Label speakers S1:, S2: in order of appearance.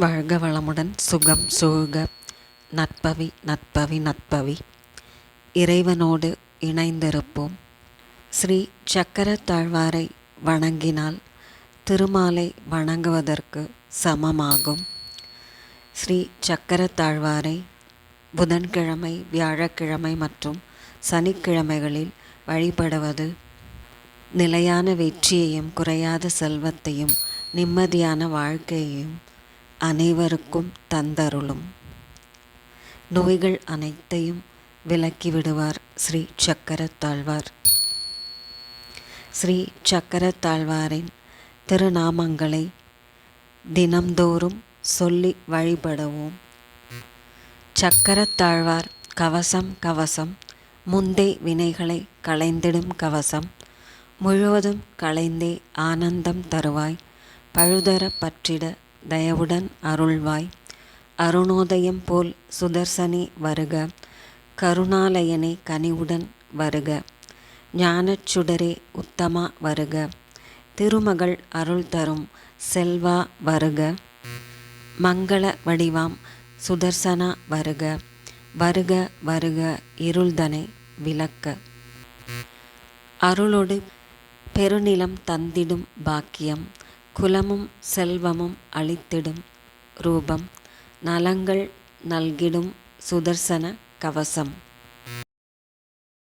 S1: வாழ்க வளமுடன், சுகம் சூழ்க, நற்பவி நற்பவி நற்பவி. இறைவனோடு இணைந்திருப்போம். ஸ்ரீ சக்கரத்தாழ்வாரை வணங்கினால் திருமாலை வணங்குவதற்கு சமமாகும். ஸ்ரீ சக்கரத்தாழ்வாரை புதன்கிழமை, வியாழக்கிழமை மற்றும் சனிக்கிழமைகளில் வழிபடுவது நிலையான வெற்றியையும் குறையாத செல்வத்தையும் நிம்மதியான வாழ்க்கையையும் அனைவருக்கும் தந்தருளும். நோய்கள் அனைத்தையும் விலக்கிவிடுவார் ஸ்ரீ சக்கரத்தாழ்வார். ஸ்ரீ சக்கரத்தாழ்வாரின் திருநாமங்களை தினம்தோறும் சொல்லி வழிபடுவோம். சக்கரத்தாழ்வார் கவசம் கவசம், முந்தே வினைகளை களைந்திடும் கவசம், முழுவதும் களைந்தே ஆனந்தம் தருவாய், பழுதர பற்றிட தயவுடன் அருள்வாய், அருணோதயம் போல் சுதர்சனே வருக, கருணாலயனே கனிவுடன் வருக, ஞானச் சுடரே உத்தமா வருக, திருமகள் அருள் தரும் செல்வா வருக, மங்கள வடிவாம் சுதர்சனா வருக, வருக வருக இருள்தனை விலக்க, அருளோடு பெருநிலம் தந்திடும் பாக்கியம், குலமும் செல்வமும் அளித்திடும் ரூபம், நலங்கள் நல்கிடும் சுதர்சன கவசம்.